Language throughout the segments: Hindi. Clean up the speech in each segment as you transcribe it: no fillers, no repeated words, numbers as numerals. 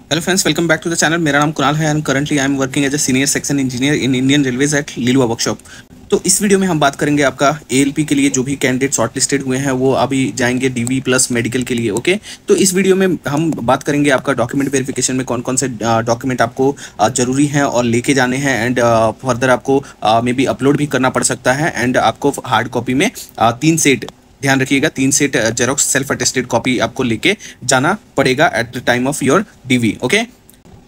Hello friends, welcome back to the channel. मेरा नाम कुणाल है and currently I am working as a senior section engineer in Indian Railways at Liluah workshop. तो इस वीडियो में हम बात करेंगे आपका एएलपी के लिए जो भी कैंडिडेट शॉर्टलिस्टेड हुए हैं वो अभी जाएंगे डीवी प्लस मेडिकल के लिए। ओके, तो इस वीडियो में हम बात करेंगे आपका डॉक्यूमेंट वेरिफिकेशन में कौन कौन से डॉक्यूमेंट आपको जरूरी हैं और लेके जाने हैं एंड फर्दर आपको मे बी अपलोड भी करना पड़ सकता है एंड आपको हार्ड कॉपी में 3 सेट, ध्यान रखिएगा, 3 set xerox self attested copy आपको लेके जाना पड़ेगा at the time of your DV. Okay,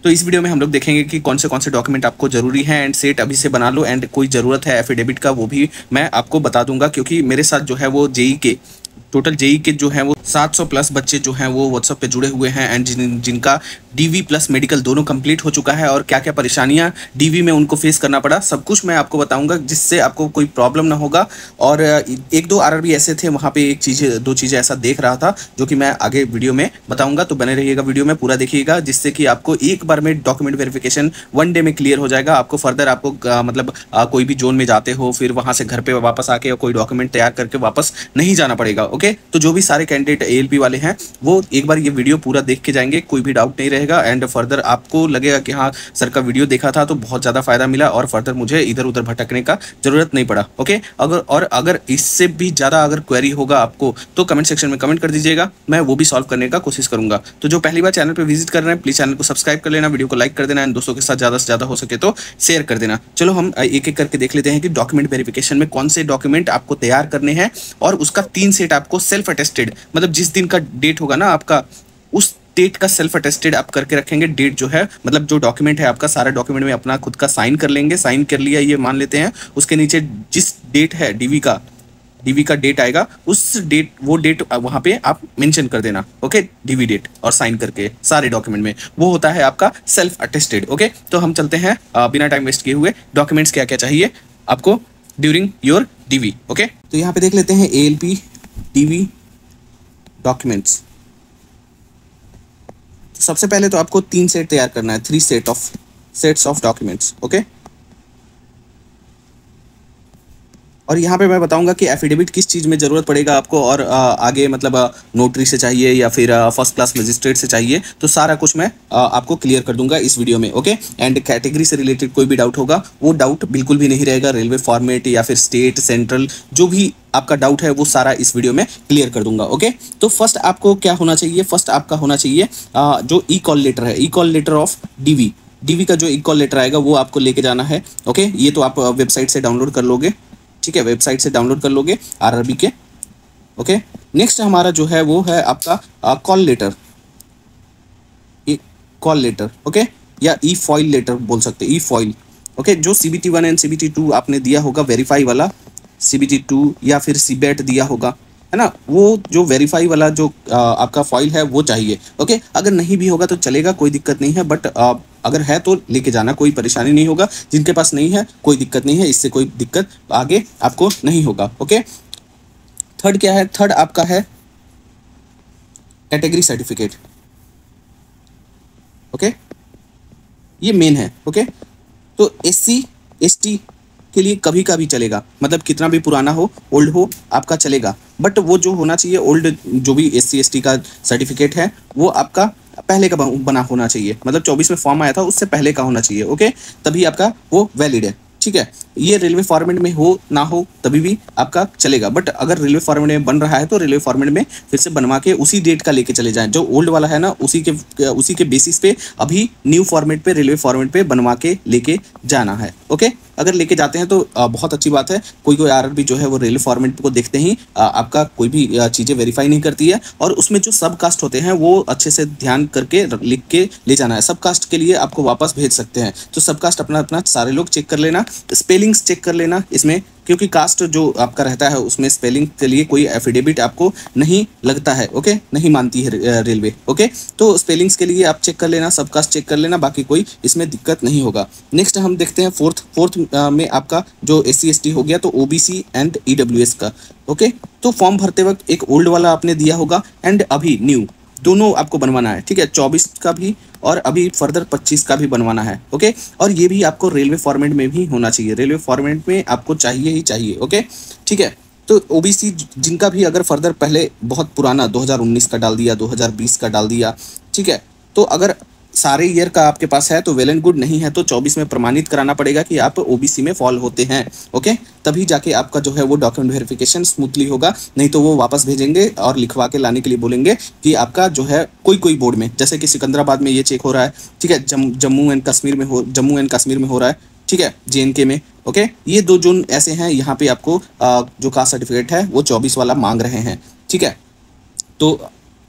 तो इस वीडियो में हम लोग देखेंगे कि कौन से डॉक्यूमेंट आपको जरूरी हैं एंड सेट अभी से बना लो एंड कोई ज़रूरत है एफिडेविट का वो भी मैं आपको बता दूंगा, क्योंकि मेरे साथ जो है वो जेई के टोटल जेई के जो हैं वो 700 प्लस बच्चे जो हैं वो व्हाट्सएप पे जुड़े हुए हैं एंड जिनका डीवी प्लस मेडिकल दोनों कंप्लीट हो चुका है और क्या क्या परेशानियां डीवी में उनको फेस करना पड़ा सब कुछ मैं आपको बताऊंगा, जिससे आपको कोई प्रॉब्लम ना होगा। और एक दो आरआरबी ऐसे थे, वहाँ पे दो चीज़ें ऐसा देख रहा था जो कि मैं आगे वीडियो में बताऊंगा, तो बने रहिएगा, वीडियो में पूरा देखिएगा, जिससे कि आपको एक बार में डॉक्यूमेंट वेरिफिकेशन 1 डे में क्लियर हो जाएगा। आपको फर्दर आपको कोई भी जोन में जाते हो फिर वहाँ से घर पे वापस आके कोई डॉक्यूमेंट तैयार करके वापस नहीं जाना पड़ेगा। ओके, तो जो भी सारे कैंडिडेट एएलपी वाले हैं वो एक बार ये वीडियो पूरा देख के जाएंगे, कोई भी डाउट नहीं रहेगा एंड फर्दर आपको लगेगा कि हाँ सर का वीडियो देखा था तो बहुत ज़्यादा फायदा मिला और फर्दर मुझे इधर उधर भटकने का जरूरत नहीं पड़ा। ओके, अगर इससे भी ज़्यादा अगर क्वेरी होगा आपको तो कमेंट सेक्शन में कमेंट कर दीजिएगा, मैं वो भी सॉल्व करने का कोशिश करूंगा। तो जो पहली बार चैनल पर विजिट कर रहे हैं प्लीज़ चैनल को सब्सक्राइब कर लेना, वीडियो को लाइक कर देना एंड दोस्तों के साथ ज़्यादा से ज़्यादा हो सके तो शेयर कर देना। चलो हम एक एक करके देख लेते हैं कि डॉक्यूमेंट वेरिफिकेशन में कौन से डॉक्यूमेंट आपको तैयार करने हैं और उसका 3 सेट आपको सेल्फ अटेस्टेड, मतलब जिस दिन का डेट होगा ना आपका उस डेट का सेल्फ अटेस्टेड आप करके रखेंगे। डेट जो है मतलब जो डॉक्यूमेंट है आपका सारा डॉक्यूमेंट में अपना खुद का साइन कर लेंगे, साइन कर लिया ये मान लेते हैं, उसके नीचे जिस डेट है डीवी का डेट आएगा उस डेट वो डेट वहां पे आप मेंशन कर देना। ओके, डीवी डेट और साइन करके सारे डॉक्यूमेंट में वो होता है आपका सेल्फ अटेस्टेड। ओके, तो हम चलते हैं बिना टाइम वेस्ट किए हुए डॉक्यूमेंट्स क्या क्या चाहिए आपको ड्यूरिंग योर डीवी। ओके, तो यहाँ पे देख लेते हैं एएलपी डीवी डॉक्यूमेंट्स। सबसे पहले तो आपको 3 सेट तैयार करना है, 3 सेट्स ऑफ डॉक्यूमेंट्स। ओके, और यहाँ पे मैं बताऊंगा कि एफिडेविट किस चीज़ में ज़रूरत पड़ेगा आपको और आगे मतलब नोटरी से चाहिए या फिर फर्स्ट क्लास मजिस्ट्रेट से चाहिए, तो सारा कुछ मैं आपको क्लियर कर दूंगा इस वीडियो में। ओके, एंड कैटेगरी से रिलेटेड कोई भी डाउट होगा वो डाउट बिल्कुल भी नहीं रहेगा, रेलवे फॉर्मेट या फिर स्टेट सेंट्रल जो भी आपका डाउट है वो सारा इस वीडियो में क्लियर कर दूंगा। ओके, तो फर्स्ट आपको क्या होना चाहिए, फर्स्ट आपका होना चाहिए जो ई कॉल लेटर है, ई कॉल लेटर ऑफ डीवी का जो ई कॉल लेटर आएगा वो आपको लेके जाना है। ओके, ये तो आप वेबसाइट से डाउनलोड कर लोगे, ठीक है, वेबसाइट से डाउनलोड कर लोगे आरआरबी के। ओके, नेक्स्ट हमारा जो है वो है आपका call letter, call letter. Okay, या ई फॉइल लेटर बोल सकते हैं, ई फॉइल। ओके, जो CBT 1 एंड CBT 2 आपने दिया होगा वेरीफाई वाला, CBT 2 या फिर CBET दिया होगा है ना, वो जो वेरीफाई वाला जो आपका फॉइल है वो चाहिए। ओके, अगर नहीं भी होगा तो चलेगा, कोई दिक्कत नहीं है, बट अगर है तो लेके जाना, कोई परेशानी नहीं होगा। जिनके पास नहीं है कोई दिक्कत नहीं है, इससे कोई दिक्कत आगे आपको नहीं होगा। ओके, थर्ड क्या है, थर्ड आपका है कैटेगरी सर्टिफिकेट। ओके, ये मेन है। ओके, तो SC ST के लिए कभी का भी चलेगा, मतलब कितना भी पुराना हो ओल्ड हो आपका चलेगा, बट वो जो होना चाहिए ओल्ड जो भी SC ST का सर्टिफिकेट है वो आपका पहले का बना होना चाहिए, मतलब 24 में फॉर्म आया था उससे पहले का होना चाहिए। ओके, तभी आपका वो वैलिड है, ठीक है। ये रेलवे फॉर्मेट में हो ना हो तभी भी आपका चलेगा, बट अगर रेलवे फॉर्मेट में बन रहा है तो रेलवे फॉर्मेट में फिर से बनवा के उसी डेट का लेके चले जाएं, जो ओल्ड वाला है ना उसी के बेसिस पे अभी न्यू फॉर्मेट पे रेलवे फॉर्मेट पे बनवा के लेके जाना है। ओके, अगर लेके जाते हैं तो बहुत अच्छी बात है। कोई आरआरबी जो है वो रेलवे फॉर्मेट को देखते ही आपका कोई भी चीज़ें वेरीफाई नहीं करती है, और उसमें जो सब कास्ट होते हैं वो अच्छे से ध्यान करके लिख के ले जाना है। सब कास्ट के लिए आपको वापस भेज सकते हैं, तो सब कास्ट अपना अपना सारे लोग चेक कर लेना, स्पेलिंग्स चेक कर लेना इसमें, क्योंकि कास्ट जो आपका रहता है उसमें स्पेलिंग के लिए कोई एफिडेविट आपको नहीं लगता है। ओके, नहीं मानती है रेलवे। ओके, तो स्पेलिंग्स के लिए आप चेक कर लेना, सब कास्ट चेक कर लेना, बाकी कोई इसमें दिक्कत नहीं होगा। नेक्स्ट हम देखते हैं फोर्थ में आपका जो SC ST हो गया तो OBC एंड EWS का। ओके, तो फॉर्म भरते वक्त एक ओल्ड वाला आपने दिया होगा एंड अभी न्यू दोनों आपको बनवाना है, ठीक है, 24 का भी और अभी फर्दर 25 का भी बनवाना है। ओके, और ये भी आपको रेलवे फॉर्मेट में भी होना चाहिए, रेलवे फॉर्मेट में आपको चाहिए ही चाहिए। ओके, ठीक है, तो OBC जिनका भी अगर फर्दर पहले बहुत पुराना 2019 का डाल दिया, 2020 का डाल दिया, ठीक है, तो अगर सारे ईयर का आपके पास है तो वेल एंड गुड, नहीं है तो 24 में प्रमाणित कराना पड़ेगा कि आप ओबीसी में फॉल होते हैं। ओके, तभी जाके आपका जो है वो डॉक्यूमेंट वेरिफिकेशन स्मूथली होगा, नहीं तो वो वापस भेजेंगे और लिखवा के लाने के लिए बोलेंगे कि आपका जो है कोई कोई बोर्ड में, जैसे कि सिकंदराबाद में ये चेक हो रहा है, ठीक है, जम्मू एंड कश्मीर में हो रहा है, ठीक है, जेएनके में। ओके, ये 2 जोन ऐसे हैं, यहाँ पे आपको जो कास्ट सर्टिफिकेट है वो 24 वाला मांग रहे हैं, ठीक है। तो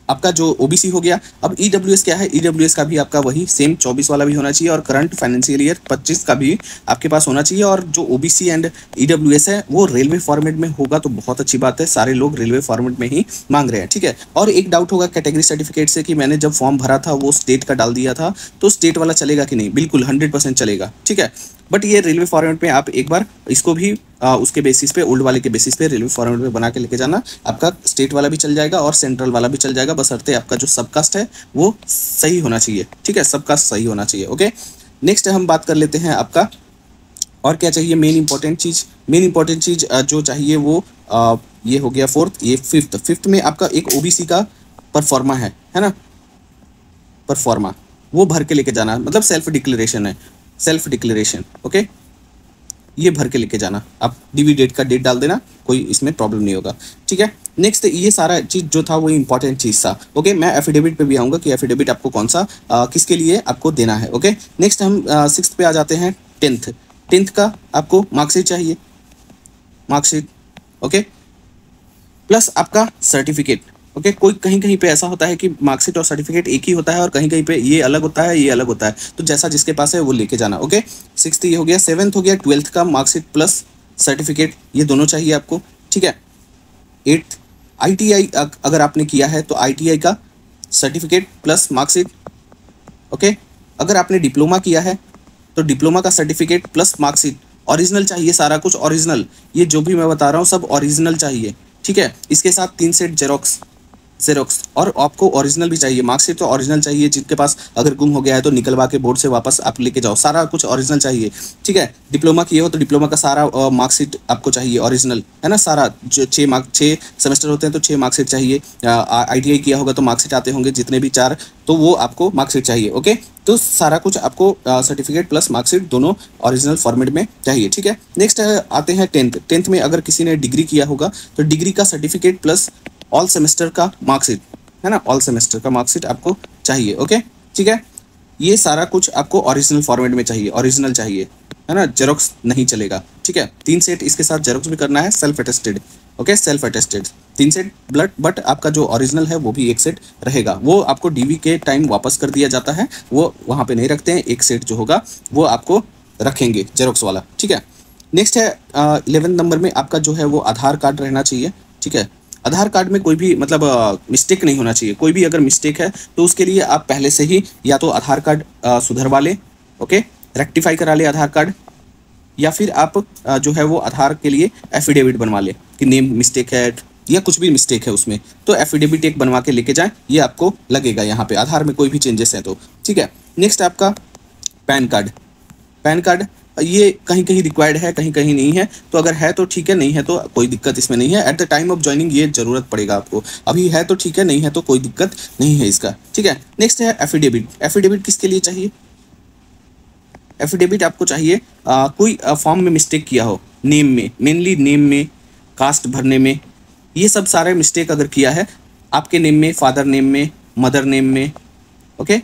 आपका जो ओबीसी हो गया। अब ईडब्ल्यूएस क्या है, ईडब्ल्यूएस का भी आपका वही सेम 24 वाला भी होना चाहिए और करंट फाइनेंशियल ईयर 25 का भी आपके पास होना चाहिए। और जो ओबीसी एंड ईडब्ल्यूएस है वो रेलवे फॉर्मेट में होगा तो बहुत अच्छी बात है, सारे लोग रेलवे फॉर्मेट में ही मांग रहे हैं, ठीक है। और एक डाउट होगा कैटेगरी सर्टिफिकेट से कि मैंने जब फॉर्म भरा था वो स्टेट का डाल दिया था, तो स्टेट वाला चलेगा कि नहीं? बिल्कुल 100% चलेगा, ठीक है। बट ये रेलवे फॉर्मेट में आप एक बार इसको भी उसके बेसिस पे, ओल्ड वाले के बेसिस पे रेलवे फॉर्मेट में बना के लेके जाना, आपका स्टेट वाला भी चल जाएगा और सेंट्रल वाला भी चल जाएगा, बशर्ते आपका जो सबकास्ट है वो सही होना चाहिए, ठीक है, सबकास्ट सही होना चाहिए। ओके, नेक्स्ट हम बात कर लेते हैं आपका और क्या चाहिए। मेन इंपॉर्टेंट चीज़ जो चाहिए वो ये हो गया फोर्थ। ये फिफ्थ में आपका एक ओबीसी का परफॉर्मा है ना, परफॉर्मा वो भर के लेके जाना, मतलब सेल्फ डिक्लेरेशन। ओके, ये भर के लेके जाना, आप डीवी डेट का डेट डाल देना, कोई इसमें प्रॉब्लम नहीं होगा, ठीक है। नेक्स्ट, ये सारा चीज़ जो था वो इंपॉर्टेंट चीज़ था। ओके, मैं एफिडेविट पे भी आऊँगा कि एफिडेविट आपको कौन सा किसके लिए आपको देना है। ओके, नेक्स्ट हम 6th पे आ जाते हैं। 10th का आपको मार्कशीट चाहिए, मार्कशीट, ओके, प्लस आपका सर्टिफिकेट। ओके, कोई कहीं कहीं पे ऐसा होता है कि मार्कशीट और सर्टिफिकेट एक ही होता है और कहीं कहीं पे ये अलग होता है, ये अलग होता है, तो जैसा जिसके पास है वो लेके जाना। ओके, 6th ये हो गया। 7th हो गया 12th का मार्कशीट प्लस सर्टिफिकेट, ये दोनों चाहिए आपको, ठीक है। 8th ITI अगर आपने किया है तो ITI का सर्टिफिकेट प्लस मार्कशीट। ओके, अगर आपने डिप्लोमा किया है तो डिप्लोमा का सर्टिफिकेट प्लस मार्कशीट, ओरिजिनल चाहिए, सारा कुछ ओरिजिनल, ये जो भी मैं बता रहा हूँ सब ओरिजिनल चाहिए, ठीक है। इसके साथ 3 सेट जेरोक्स, और आपको ओरिजिनल भी चाहिए, मार्कशीट तो ओरिजिनल चाहिए, जिनके पास अगर गुम हो गया है तो निकलवा के बोर्ड से वापस आप लेके जाओ, सारा कुछ ओरिजिनल चाहिए, ठीक है। डिप्लोमा किए हो तो डिप्लोमा का सारा मार्कशीट आपको चाहिए ओरिजिनल, है ना, सारा जो 6 सेमेस्टर होते हैं तो 6 मार्कशीट चाहिए। ITI किया होगा तो मार्कशीट आते होंगे जितने भी 4, तो वो आपको मार्कशीट चाहिए। ओके, तो सारा कुछ आपको सर्टिफिकेट प्लस मार्कशीट दोनों ओरिजिनल फॉर्मेट में चाहिए, ठीक है। नेक्स्ट आते हैं 10th में अगर किसी ने डिग्री किया होगा तो डिग्री का सर्टिफिकेट प्लस ऑल सेमेस्टर का मार्कशीट, है ना, ऑल सेमेस्टर का मार्कशीट आपको चाहिए। ओके, ठीक है, ये सारा कुछ आपको ओरिजिनल फॉर्मेट में चाहिए, ओरिजिनल चाहिए, है ना, जेरोक्स नहीं चलेगा, ठीक है। 3 सेट इसके साथ जेरोक्स भी करना है, self attested. Okay, self attested 3 set blood, but आपका जो ओरिजिनल है वो भी 1 सेट रहेगा, वो आपको डीवी के टाइम वापस कर दिया जाता है, वो वहाँ पे नहीं रखते हैं, 1 सेट जो होगा वो आपको रखेंगे जेरोक्स वाला, ठीक है। नेक्स्ट है 11 नंबर में आपका जो है वो आधार कार्ड रहना चाहिए, ठीक है। आधार कार्ड में कोई भी मतलब मिस्टेक नहीं होना चाहिए, कोई भी अगर मिस्टेक है तो उसके लिए आप पहले से ही या तो आधार कार्ड सुधरवा लें, ओके, रेक्टिफाई करा ले आधार कार्ड, या फिर आप जो है वो आधार के लिए एफिडेविट बनवा लें कि नेम मिस्टेक है या कुछ भी मिस्टेक है उसमें, तो एफिडेविट एक बनवा के लेके जाएं, ये आपको लगेगा यहाँ पे आधार में कोई भी चेंजेस हैं तो, ठीक है। नेक्स्ट आपका पैन कार्ड, ये कहीं कहीं रिक्वायर्ड है, कहीं कहीं नहीं है, तो अगर है तो ठीक है, नहीं है तो कोई दिक्कत इसमें नहीं है। Eight the time of joining ये जरूरत पड़ेगा आपको, अभी है तो ठीक है, नहीं है तो कोई दिक्कत नहीं है इसका, ठीक है। नेक्स्ट है एफिडेविट किसके लिए चाहिए? एफिडेविट आपको चाहिए कोई फॉर्म में मिस्टेक किया हो, नेम में, मेनली नेम में, कास्ट भरने में, ये सब सारे मिस्टेक अगर किया है आपके नेम में, फादर नेम में, मदर नेम में, ओके,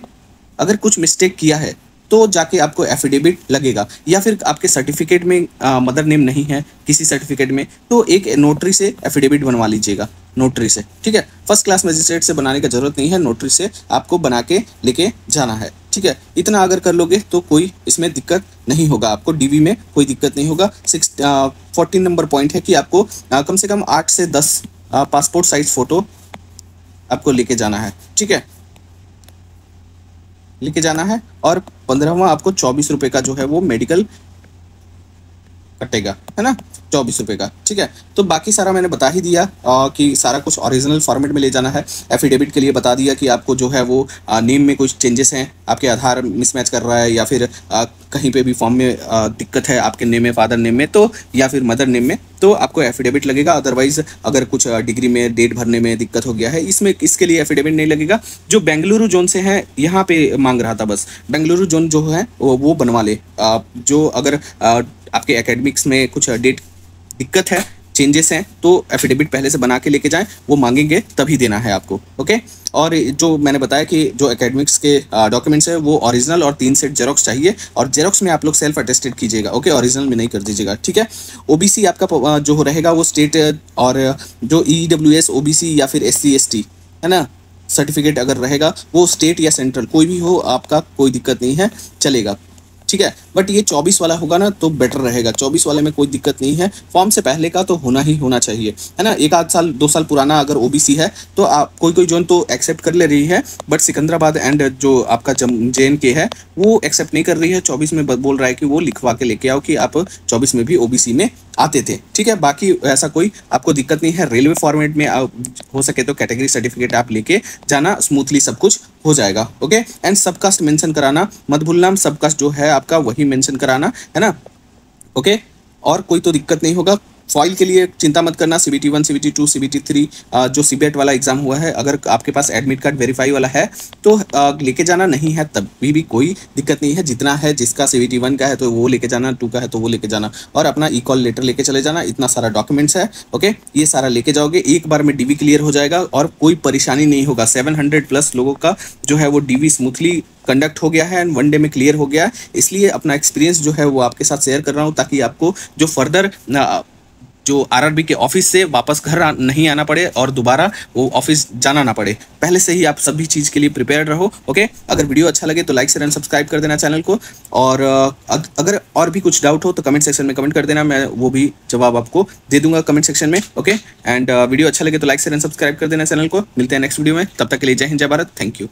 अगर कुछ मिस्टेक किया है तो जाके आपको एफिडेविट लगेगा। या फिर आपके सर्टिफिकेट में मदर नेम नहीं है किसी सर्टिफिकेट में, तो एक नोटरी से एफिडेविट बनवा लीजिएगा, नोटरी से, ठीक है। फर्स्ट क्लास मैजिस्ट्रेट से बनाने की जरूरत नहीं है, नोटरी से आपको बना के लेके जाना है, ठीक है। इतना अगर कर लोगे तो कोई इसमें दिक्कत नहीं होगा, आपको डीवी में कोई दिक्कत नहीं होगा। 14 नंबर पॉइंट है कि आपको कम से कम 8 से 10 पासपोर्ट साइज फोटो आपको लेके जाना है, ठीक है, लेके जाना है। और 15वां आपको 24 रुपये का जो है वो मेडिकल कटेगा, है ना, 24 रुपये का। ठीक है, तो बाकी सारा मैंने बता ही दिया कि सारा कुछ ओरिजिनल फॉर्मेट में ले जाना है। एफिडेविट के लिए बता दिया कि आपको जो है वो नेम में कुछ चेंजेस हैं, आपके आधार मिसमैच कर रहा है, या फिर कहीं पे भी फॉर्म में दिक्कत है आपके नेम में, फादर नेम में तो, या फिर मदर नेम में, तो आपको एफिडेविट लगेगा। अदरवाइज अगर कुछ डिग्री में डेट भरने में दिक्कत हो गया है, इसमें इसके लिए एफिडेविट नहीं लगेगा। जो बेंगलुरु जोन से है यहाँ पे मांग रहा था, बस बेंगलुरु जोन जो है वो बनवा ले। जो अगर आपके एकेडमिक्स में कुछ डेट दिक्कत है, चेंजेस हैं, तो एफिडेविट पहले से बना के लेके जाएं, वो मांगेंगे तभी देना है आपको। ओके, और जो मैंने बताया कि जो एकेडमिक्स के डॉक्यूमेंट्स है वो ओरिजिनल और 3 सेट जेरोक्स चाहिए, और जेरोक्स में आप लोग सेल्फ अटेस्टेड कीजिएगा। ओके, ओरिजिनल में नहीं कर दीजिएगा। ठीक है, ओबीसी आपका जो रहेगा वो स्टेट, और जो ईडब्ल्यूएस ओबीसी या फिर एससी एसटी है ना, सर्टिफिकेट अगर रहेगा वो स्टेट या सेंट्रल कोई भी हो, आपका कोई दिक्कत नहीं है, चलेगा। ठीक है, बट ये 24 वाला होगा ना तो बेटर रहेगा। 24 वाले में कोई दिक्कत नहीं है, फॉर्म से पहले का तो होना ही होना चाहिए, है ना। 1 आध साल 2 साल पुराना अगर ओबीसी है तो आप कोई जोन तो एक्सेप्ट कर ले रही है, बट सिकंदराबाद एंड जो आपका JNK है वो एक्सेप्ट नहीं कर रही है। 24 में बोल रहा है कि वो लिखवा के लेके आओ कि आप 24 में भी ओबीसी में आते थे। ठीक है, बाकी ऐसा कोई आपको दिक्कत नहीं है। रेलवे फॉर्मेट में हो सके तो कैटेगरी सर्टिफिकेट आप लेके जाना, स्मूथली सब कुछ हो जाएगा। ओके, एंड सबकास्ट मेंशन कराना मत भूलना, सबकास्ट जो है आपका वही मेंशन कराना, है ना। ओके, और कोई तो दिक्कत नहीं होगा। फॉइल के लिए चिंता मत करना, CBT 1 CBT 2 CBT 3 जो CBET वाला एग्जाम हुआ है, अगर आपके पास एडमिट कार्ड वेरीफाई वाला है तो लेके जाना, नहीं है तब भी कोई दिक्कत नहीं है। जितना है, जिसका CBT 1 का है तो वो लेके जाना, 2 का है तो वो लेके जाना, और अपना ई-कॉल लेटर लेके चले जाना। इतना सारा डॉक्यूमेंट्स है। ओके, ये सारा लेके जाओगे, एक बार में DV क्लियर हो जाएगा और कोई परेशानी नहीं होगा। 700+ लोगों का जो है वो DV स्मूथली कंडक्ट हो गया है एंड 1 डे में क्लियर हो गया है। इसलिए अपना एक्सपीरियंस जो है वो आपके साथ शेयर कर रहा हूँ, ताकि आपको जो फर्दर जो RRB के ऑफिस से वापस घर नहीं आना पड़े और दोबारा वो ऑफिस जाना ना पड़े। पहले से ही आप सभी चीज़ के लिए प्रिपेयर्ड रहो। ओके, अगर वीडियो अच्छा लगे तो लाइक शेयर एंड सब्सक्राइब कर देना चैनल को, और अगर और भी कुछ डाउट हो तो कमेंट सेक्शन में कमेंट कर देना, मैं वो भी जवाब आपको दे दूंगा कमेंट सेक्शन में। ओके, एंड वीडियो अच्छा लगे तो लाइक शेयर एंड सब्सक्राइब कर देना चैनल को। मिलते हैं नेक्स्ट वीडियो में, तब तक के लिए जय हिंद, जय भारत, थैंक यू।